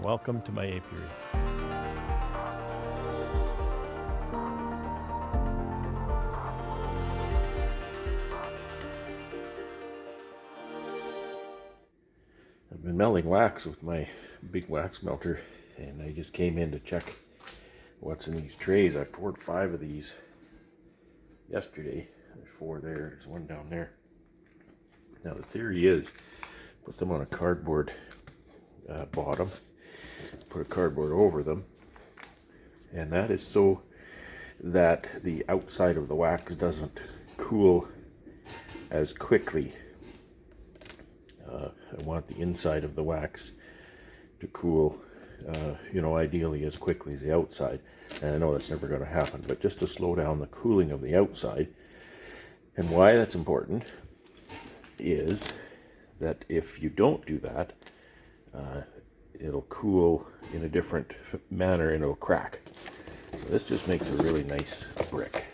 Welcome to my apiary. I've been melting wax with my big wax melter, and I just came in to check what's in these trays. I poured 5 of these yesterday. There's 4 there, there's 1 down there. Now the theory is, put them on a cardboard bottom, put a cardboard over them, and that is so that the outside of the wax doesn't cool as quickly. I want the inside of the wax to cool, ideally as quickly as the outside. And I know that's never going to happen, but just to slow down the cooling of the outside. And why that's important is that if you don't do that, it'll cool in a different manner and it'll crack. So this just makes a really nice brick.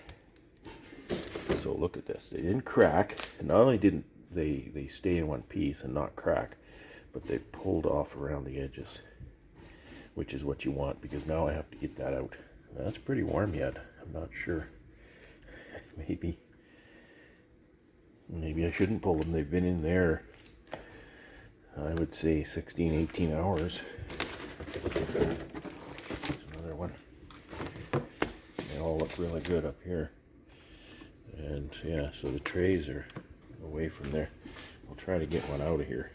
So look at this. They didn't crack, and not only didn't they stay in one piece and not crack, but they pulled off around the edges, which is what you want, because now I have to get that out. That's pretty warm yet. I'm not sure. Maybe I shouldn't pull them. They've been in there, I would say 16, 18 hours. There's another one. They all look really good up here. And yeah, so the trays are away from there. I'll try to get one out of here.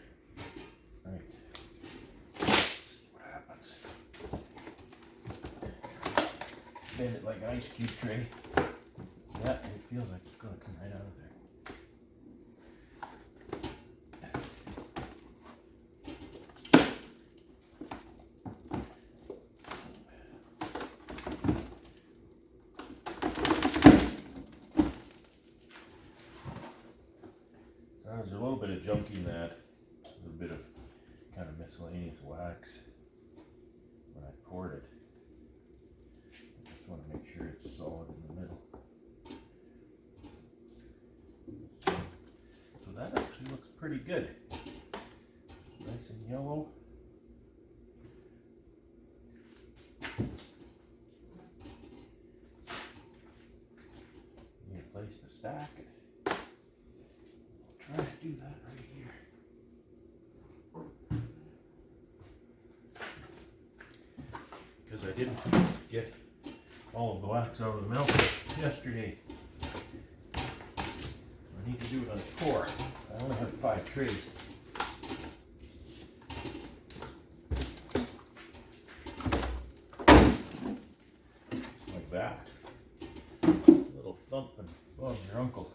All right. See what happens. Bend it like an ice cube tray. Yeah, it feels like it's going to come right out of there. There's a little bit of junk in that, a little bit of kind of miscellaneous wax when I poured it. I just want to make sure it's solid in the middle. So that actually looks pretty good. Nice and yellow. Need a place to stack it. Try to do that right here. Because I didn't get all of the wax out of the melter yesterday. I need to do it on a pour. I only have 5 trays. Just like that. A little thump and Bob's your uncle.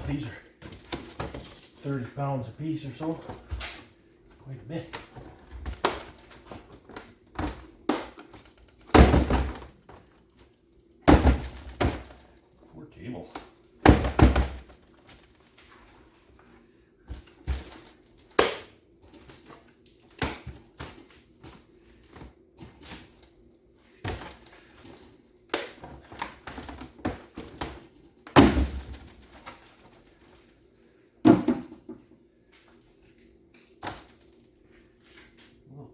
These are 30 pounds a piece or so. Quite a bit. Poor table.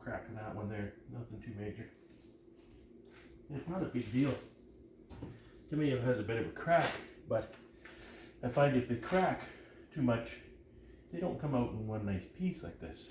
Crack in that one there, nothing too major. It's not a big deal. To me it has a bit of a crack, but I find if they crack too much, they don't come out in one nice piece like this.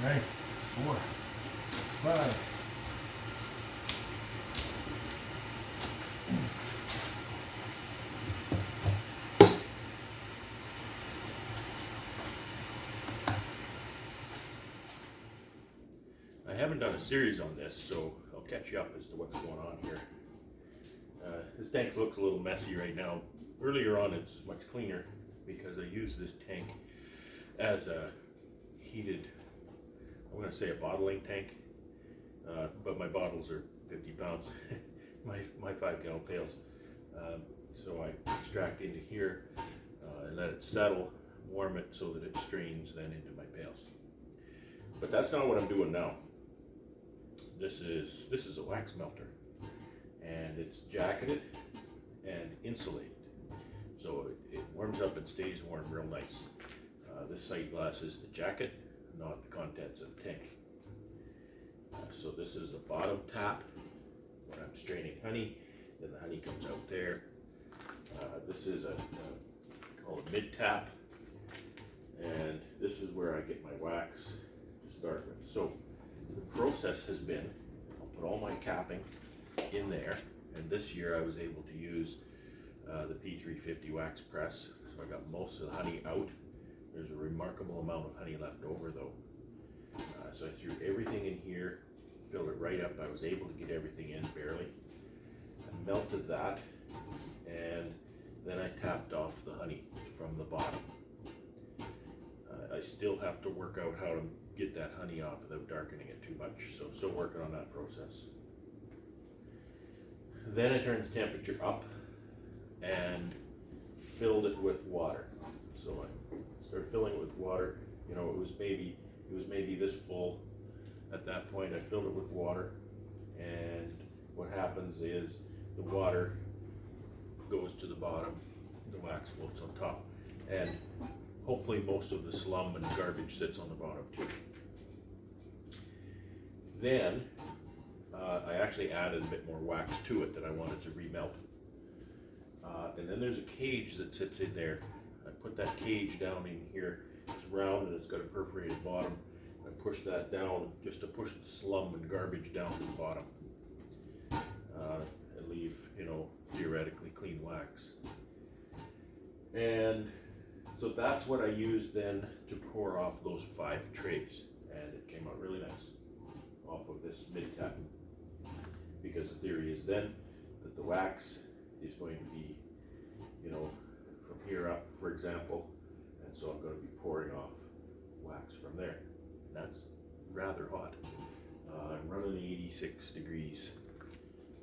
Right, 4, 5. I haven't done a series on this, so I'll catch you up as to what's going on here. This tank looks a little messy right now. Earlier on it's much cleaner because I use this tank as a heated, I'm going to say a bottling tank, but my bottles are 50 pounds, my 5-gallon pails. So I extract into here and let it settle, warm it so that it strains then into my pails. But that's not what I'm doing now. This is a wax melter, and it's jacketed and insulated, so it warms up and stays warm real nice. This sight glass is the jacket, not the contents of the tank. So this is a bottom tap when I'm straining honey, then the honey comes out there. This is a called a mid tap, and this is where I get my wax to start with. So the process has been, I'll put all my capping in there, and this year I was able to use the P350 wax press, so I got most of the honey out. There's a remarkable amount of honey left over though. So I threw everything in here, filled it right up. I was able to get everything in barely. I melted that, and then I tapped off the honey from the bottom. I still have to work out how to get that honey off without darkening it too much, so still working on that process. Then I turned the temperature up and filled it with water. So I started filling it with water. You know, it was maybe this full at that point. I filled it with water, and what happens is the water goes to the bottom, the wax floats on top, and hopefully most of the slum and garbage sits on the bottom too. Then I actually added a bit more wax to it that I wanted to remelt. And then there's a cage that sits in there. I put that cage down in here. It's round and it's got a perforated bottom. I push that down just to push the slum and garbage down to the bottom. And leave, you know, theoretically clean wax. And so that's what I used then to pour off those 5 trays, and it came out really nice off of this mid tap, because the theory is then that the wax is going to be, you know, from here up, for example, and so I'm going to be pouring off wax from there. And that's rather hot. I'm running 86 degrees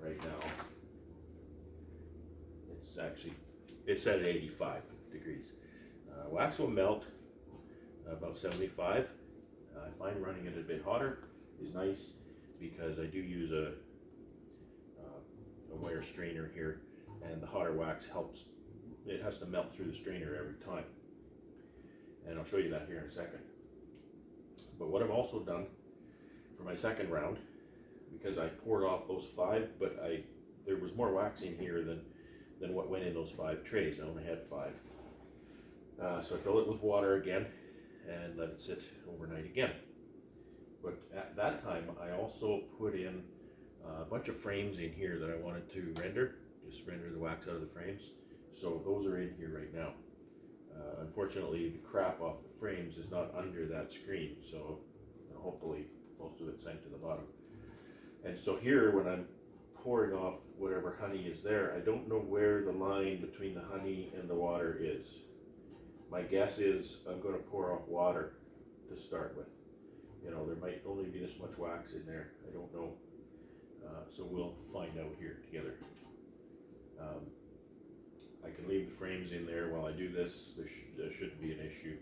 right now. It's set at 85 degrees. Wax will melt about 75. I find running it a bit hotter is nice because I do use a wire strainer here, and the hotter wax helps. It has to melt through the strainer every time, and I'll show you that here in a second. But what I've also done for my second round, because I poured off those 5, but there was more wax in here than what went in those 5 trays. I only had 5. So I fill it with water again and let it sit overnight again. But at that time, I also put in a bunch of frames in here that I wanted to render, just render the wax out of the frames. So those are in here right now. Unfortunately, the crap off the frames is not under that screen, so hopefully most of it sank to the bottom. And so here, when I'm pouring off whatever honey is there, I don't know where the line between the honey and the water is. My guess is I'm going to pour off water to start with. You know, there might only be this much wax in there. I don't know. So we'll find out here together. I can leave the frames in there while I do this. There shouldn't be an issue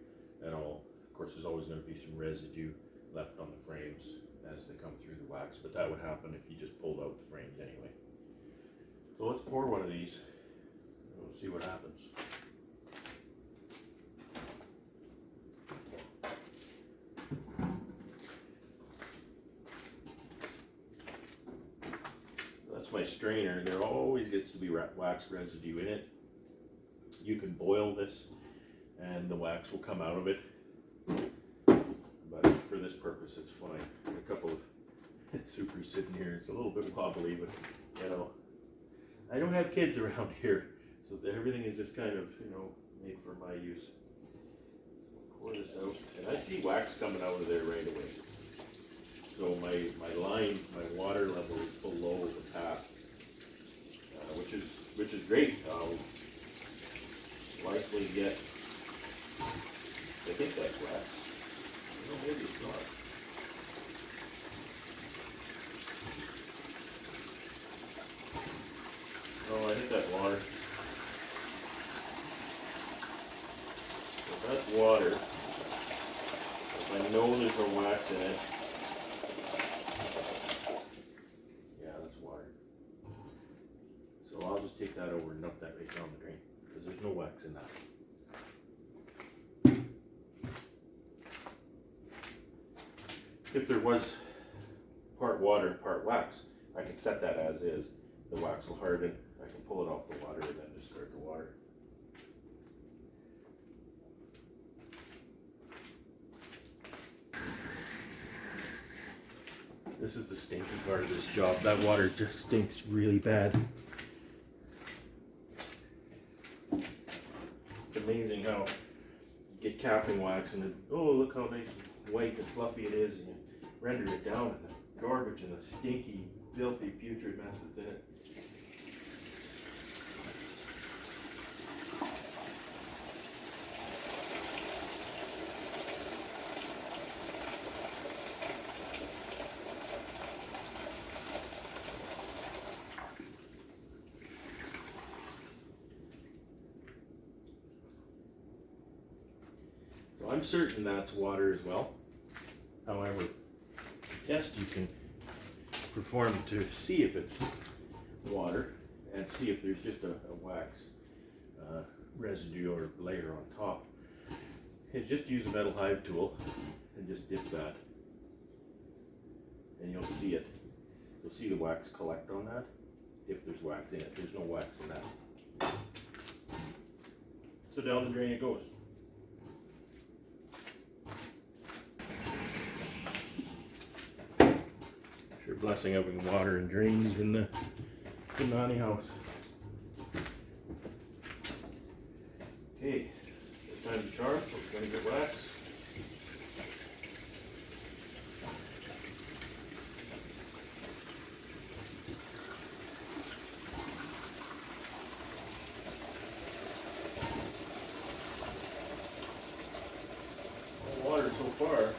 at all. Of course, there's always going to be some residue left on the frames as they come through the wax, but that would happen if you just pulled out the frames anyway. So let's pour one of these and we'll see what happens. That's my strainer. There always gets to be wax residue in it. You can boil this and the wax will come out of it, but for this purpose, it's fine. A couple of supers sitting here. It's a little bit wobbly, but you know, I don't have kids around here, so everything is just kind of, you know, made for my use. Pour this out, and I see wax coming out of there right away. So my water level is below the tap, which is great. I'll likely get, I think that's wax. No, maybe it's not. Oh, I think that's water. So that's water. If I know there's no wax in it, yeah, that's water. So I'll just take that over and dump that right down the drain, because there's no wax in that. If there was part water, part wax, I can set that as is. The wax will harden. I can pull it off the water and then discard the water. This is the stinky part of this job. That water just stinks really bad. It's amazing how you get capping wax and then, oh, look how nice and white and fluffy it is, and you render it down and the garbage and the stinky, filthy, putrid mess that's in it. So I'm certain that's water as well. However, test you can perform to see if it's water and see if there's just a wax residue or layer on top. Is just use a metal hive tool and just dip that, and you'll see it. You'll see the wax collect on that if there's wax in it. There's no wax in that. So down the drain it goes. Sure blessing having water and drains in the Nani house. Okay, it's time to char. We're going to get wax. All water so far.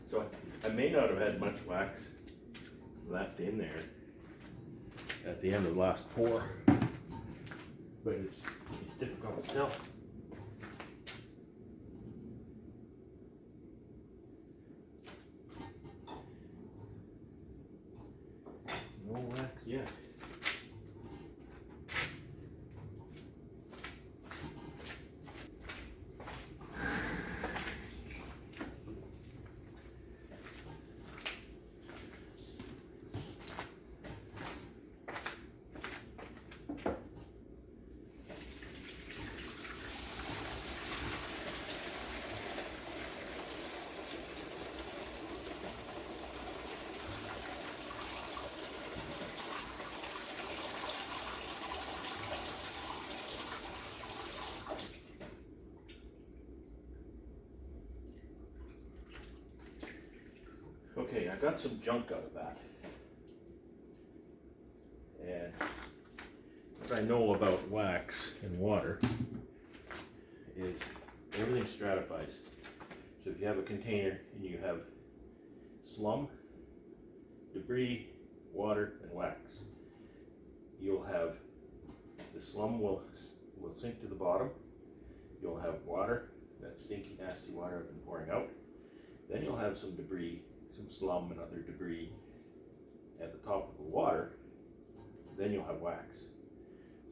So I may not have had much wax left in there at the end of the last pour, but it's difficult to tell. No wax yet. Okay, I got some junk out of that. And what I know about wax and water is everything stratifies. So if you have a container and you have slum, debris, water, and wax, you'll have the slum will sink to the bottom. You'll have water, that stinky, nasty water I've been pouring out. Then you'll have some debris, some slum and other debris at the top of the water. Then you'll have wax.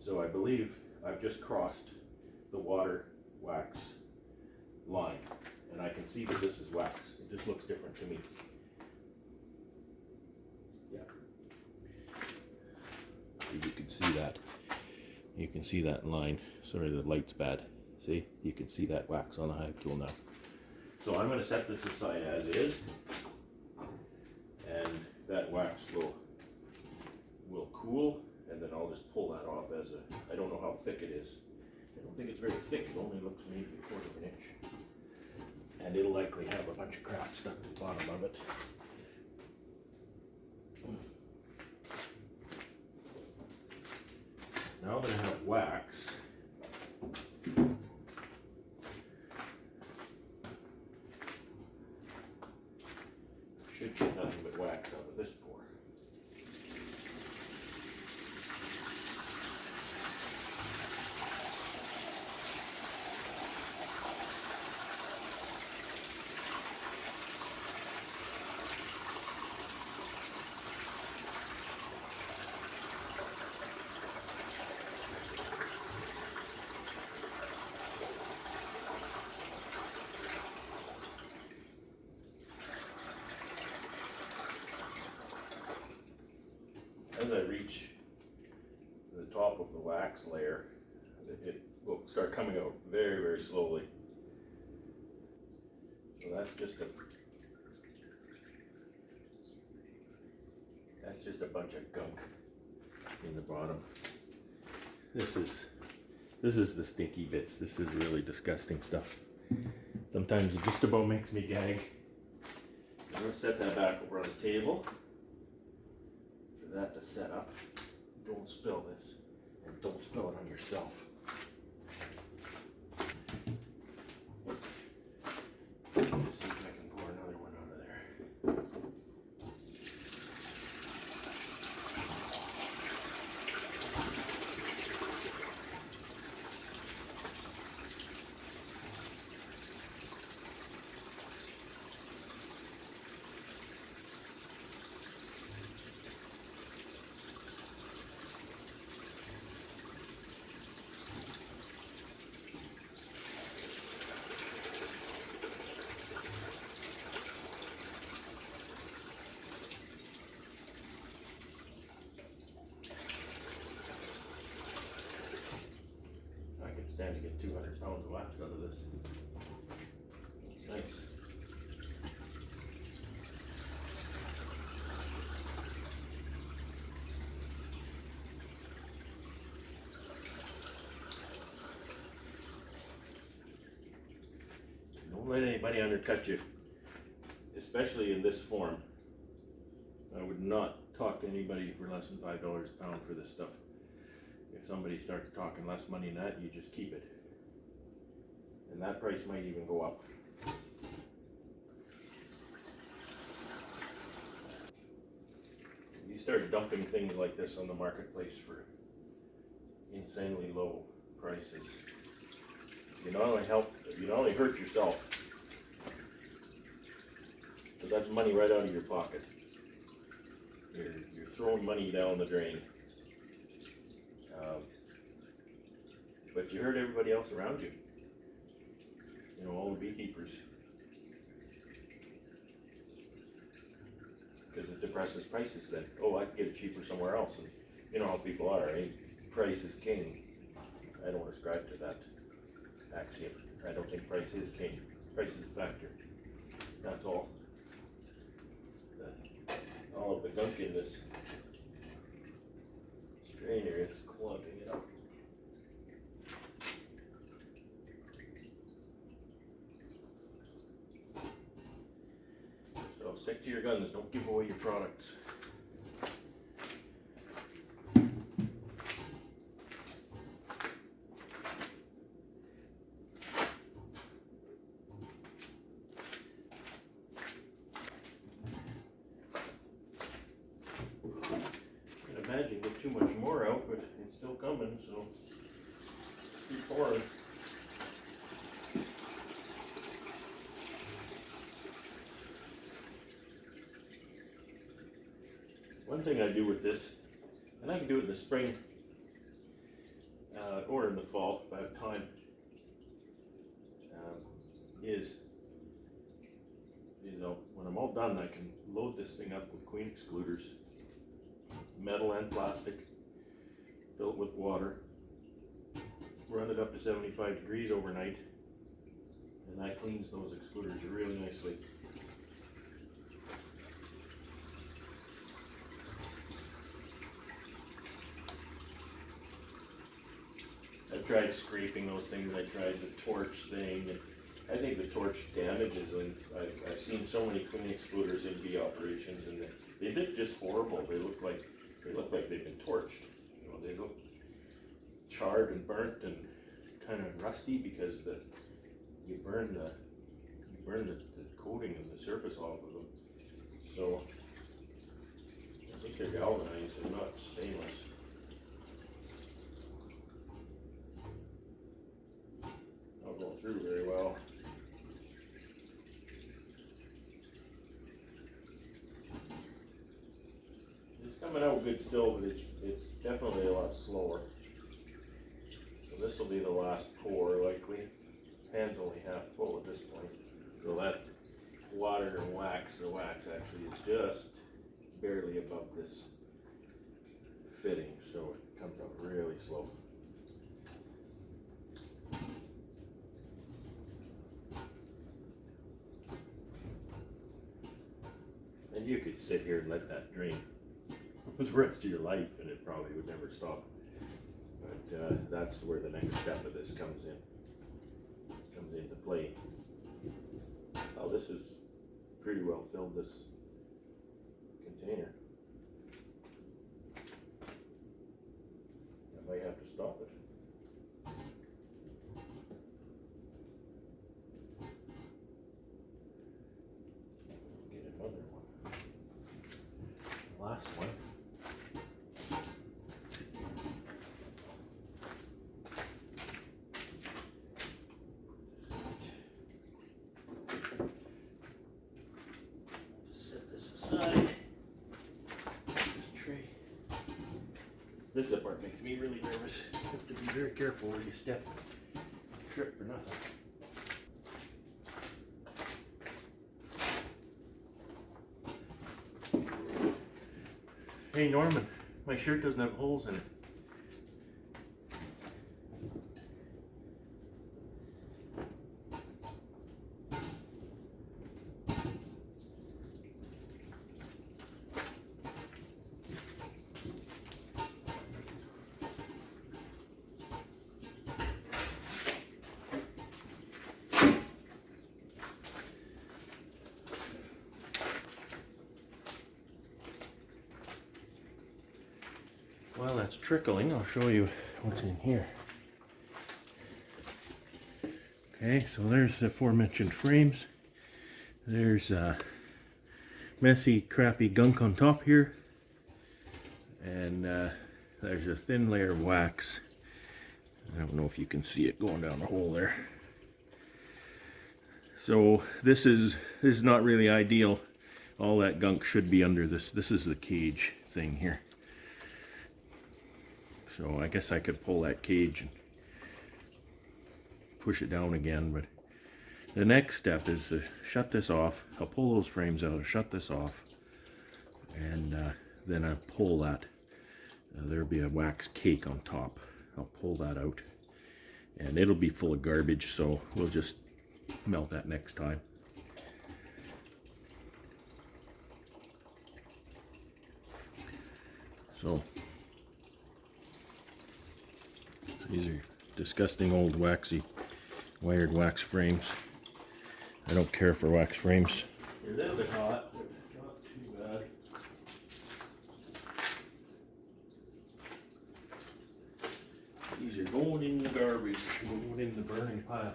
So I believe I've just crossed the water wax line, and I can see that this is wax. It just looks different to me. Yeah. You can see that You can see that line. Sorry, the light's bad. See, you can see that wax on the hive tool now. So I'm going to set this aside as is, and that wax will cool, and then I'll just pull that off as a, I don't know how thick it is. I don't think it's very thick, it only looks maybe a quarter of an inch. And it'll likely have a bunch of crap stuck to the bottom of it. Now that I have wax, should get nothing but wax out of this pour. As I reach the top of the wax layer, it will start coming out very, very slowly. So that's just a bunch of gunk in the bottom. This is the stinky bits. This is really disgusting stuff. Sometimes it just about makes me gag. I'm going to set that back over on the table. That to set up. Don't spill this, and don't spill it on yourself. Let's see if I can pour another one out of there. Stand to get 200 pounds of wax out of this. It's nice. Don't let anybody undercut you, especially in this form. I would not talk to anybody for less than $5 a pound for this stuff. If somebody starts talking less money than that, you just keep it. And that price might even go up. You start dumping things like this on the marketplace for insanely low prices. You not only hurt yourself, but that's money right out of your pocket. You're throwing money down the drain. But you hurt everybody else around you. You know, all the beekeepers. Because it depresses prices then. Oh, I can get it cheaper somewhere else. And you know how people are, right? Price is king. I don't ascribe to that axiom. I don't think price is king. Price is a factor. That's all. All of the gunk in this strainer is clogging it up. So stick to your guns, don't give away your products. I imagine get too much more out, but it's still coming, so keep pouring. One thing I do with this, and I can do it in the spring or in the fall if I have time, is when I'm all done, I can load this thing up with queen excluders, metal and plastic, fill it with water, run it up to 75 degrees overnight, and that cleans those excluders really nicely. I've tried scraping those things, I tried the torch thing, and I think the torch damages them. I've seen so many clean excluders in bee operations, and they look just horrible. They look like they've been torched. You know, they look charred and burnt and kind of rusty because you burn the coating and the surface off of them. So I think they're galvanized and not stainless. Not going through very well. It's coming out good still, but it's definitely a lot slower. So this will be the last pour likely. Pan's only half full at this point. So that water and wax, the wax actually is just barely above this fitting, so it comes out really slow. And you could sit here and let that drain for the rest of your life and it probably would never stop. But that's where the next step of this comes into play. Oh, this is pretty well filled, this container. I might have to stop it. Get another one. Last one. This part makes me really nervous. You have to be very careful where you step. Trip for nothing. Hey Norman, my shirt doesn't have holes in it. While that's trickling, I'll show you what's in here. Okay, so there's the aforementioned frames. There's messy, crappy gunk on top here. And there's a thin layer of wax. I don't know if you can see it going down the hole there. So this is not really ideal. All that gunk should be under this. This is the cage thing here. So I guess I could pull that cage and push it down again, but the next step is to shut this off. I'll pull those frames out and shut this off, and then I pull that. There'll be a wax cake on top. I'll pull that out, and it'll be full of garbage, so we'll just melt that next time. So these are disgusting old waxy wired wax frames. I don't care for wax frames. They're a little bit hot, but not too bad. These are going in the garbage, going in the burning pile.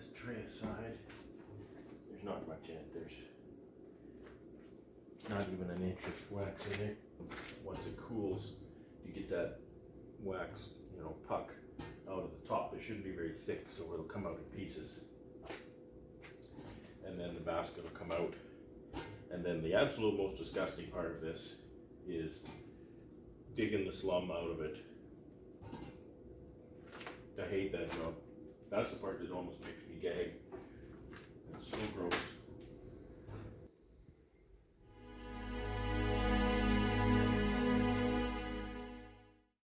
this tray aside. There's not much in it. There's not even an inch of wax in it. Once it cools, you get that wax, you know, puck out of the top. It shouldn't be very thick, so it'll come out in pieces. And then the basket will come out. And then the absolute most disgusting part of this is digging the slum out of it. I hate that job. That's the part that almost makes me gag. It's so gross.